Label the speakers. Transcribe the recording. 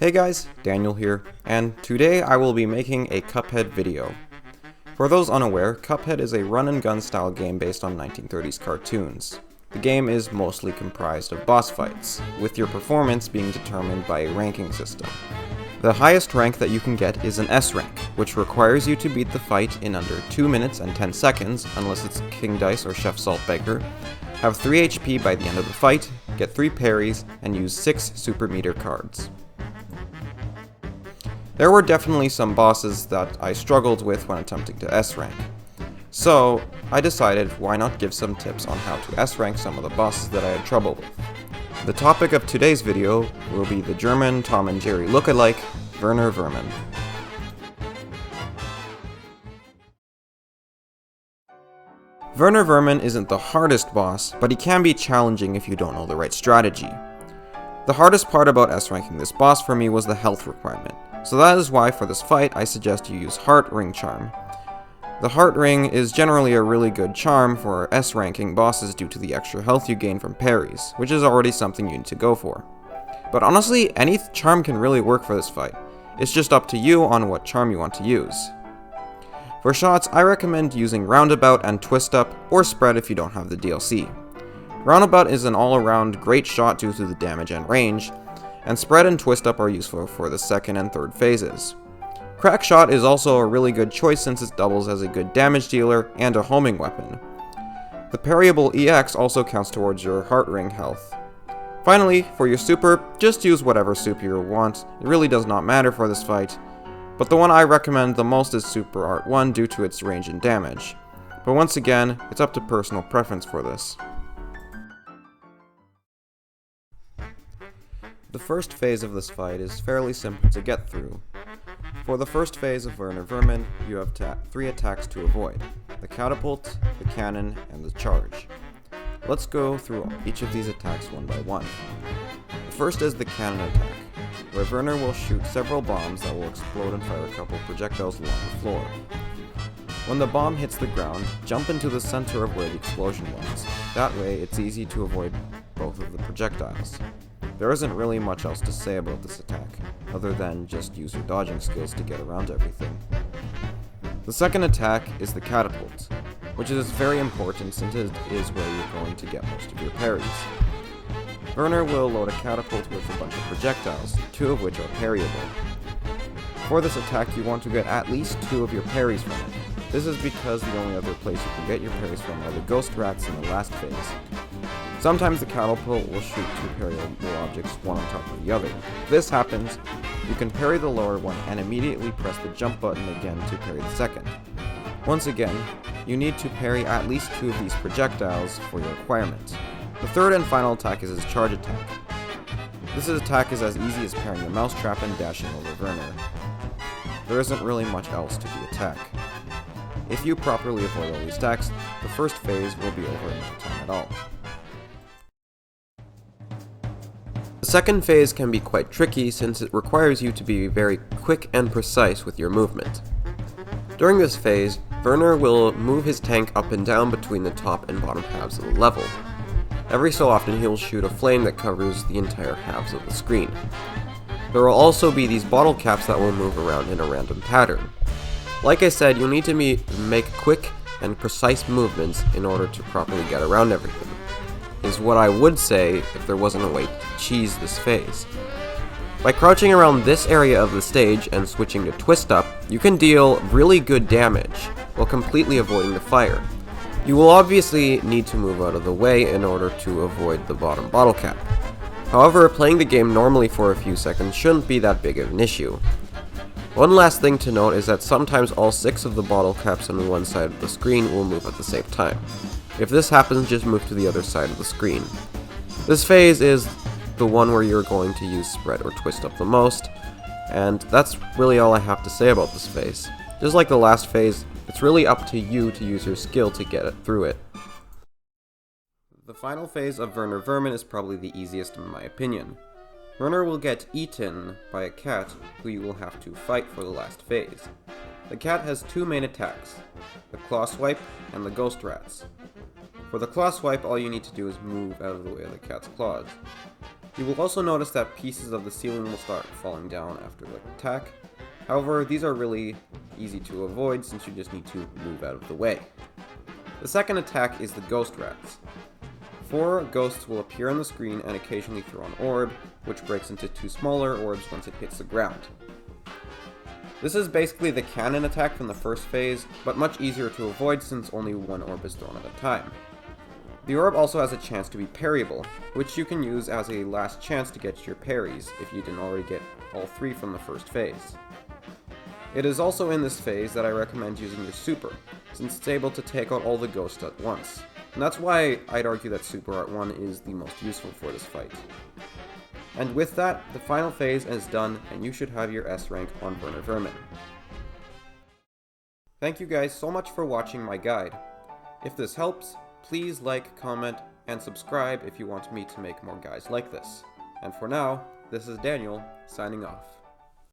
Speaker 1: Hey guys, Daniel here, and today I will be making a Cuphead video. For those unaware, Cuphead is a run-and-gun style game based on 1930s cartoons. The game is mostly comprised of boss fights, with your performance being determined by a ranking system. The highest rank that you can get is an S rank, which requires you to beat the fight in under 2 minutes and 10 seconds, unless it's King Dice or Chef Saltbaker, have 3 HP by the end of the fight, get 3 parries, and use 6 super meter cards. There were definitely some bosses that I struggled with when attempting to S rank. So, I decided why not give some tips on how to S rank some of the bosses that I had trouble with. The topic of today's video will be the German Tom and Jerry lookalike, Werner Werman. Werner Werman isn't the hardest boss, but he can be challenging if you don't know the right strategy. The hardest part about S-ranking this boss for me was the health requirement, so that is why for this fight I suggest you use Heart Ring Charm. The Heart Ring is generally a really good charm for S-ranking bosses due to the extra health you gain from parries, which is already something you need to go for. But honestly, any charm can really work for this fight. It's just up to you on what charm you want to use. For shots, I recommend using Roundabout and Twist Up, or Spread if you don't have the DLC. Roundabout is an all-around great shot due to the damage and range, and Spread and Twist Up are useful for the second and third phases. Crack Shot is also a really good choice since it doubles as a good damage dealer and a homing weapon. The parryable EX also counts towards your Heart Ring health. Finally, for your super, just use whatever super you want, it really does not matter for this fight, but the one I recommend the most is Super Art 1 due to its range and damage. But once again, it's up to personal preference for this. The first phase of this fight is fairly simple to get through. For the first phase of Werner Werman, you have 3 attacks to avoid: the catapult, the cannon, and the charge. Let's go through each of these attacks one by one. The first is the cannon attack, where Werner will shoot several bombs that will explode and fire a couple projectiles along the floor. When the bomb hits the ground, jump into the center of where the explosion was. That way, it's easy to avoid both of the projectiles. There isn't really much else to say about this attack, other than just use your dodging skills to get around everything. The second attack is the catapult, which is very important since it is where you're going to get most of your parries. Werner will load a catapult with a bunch of projectiles, 2 of which are parryable. For this attack, you want to get at least 2 of your parries from it. This is because the only other place you can get your parries from are the ghost rats in the last phase. Sometimes the catapult will shoot 2 parryable objects one on top of the other. If this happens, you can parry the lower one and immediately press the jump button again to parry the second. Once again, you need to parry at least 2 of these projectiles for your requirement. The third and final attack is his charge attack. This attack is as easy as parrying the mousetrap and dashing over Werner. There isn't really much else to the attack. If you properly avoid all these attacks, the first phase will be over in no time at all. The second phase can be quite tricky since it requires you to be very quick and precise with your movement. During this phase, Werner will move his tank up and down between the top and bottom halves of the level. Every so often he will shoot a flame that covers the entire halves of the screen. There will also be these bottle caps that will move around in a random pattern. Like I said, you'll need to make quick and precise movements in order to properly get around everything, is what I would say if there wasn't a way to cheese this phase. By crouching around this area of the stage and switching to Twist Up, you can deal really good damage while completely avoiding the fire. You will obviously need to move out of the way in order to avoid the bottom bottle cap. However, playing the game normally for a few seconds shouldn't be that big of an issue. One last thing to note is that sometimes all 6 of the bottle caps on one side of the screen will move at the same time. If this happens, just move to the other side of the screen. This phase is the one where you're going to use Spread or Twist Up the most, and that's really all I have to say about this phase. Just like the last phase, it's really up to you to use your skill to get it through it. The final phase of Werner Werman is probably the easiest in my opinion. Werner will get eaten by a cat who you will have to fight for the last phase. The cat has 2 main attacks, the Claw Swipe and the Ghost Rats. For the Claw Swipe, all you need to do is move out of the way of the cat's claws. You will also notice that pieces of the ceiling will start falling down after the attack. However, these are really easy to avoid since you just need to move out of the way. The second attack is the Ghost Rats. 4 ghosts will appear on the screen and occasionally throw an orb, which breaks into 2 smaller orbs once it hits the ground. This is basically the cannon attack from the first phase, but much easier to avoid since only 1 orb is thrown at a time. The orb also has a chance to be parryable, which you can use as a last chance to get your parries if you didn't already get all 3 from the first phase. It is also in this phase that I recommend using your super, since it's able to take out all the ghosts at once. And that's why I'd argue that Super Art 1 is the most useful for this fight. And with that, the final phase is done, and you should have your S rank on Werner Werman. Thank you guys so much for watching my guide. If this helps, please like, comment, and subscribe if you want me to make more guides like this. And for now, this is Daniel, signing off.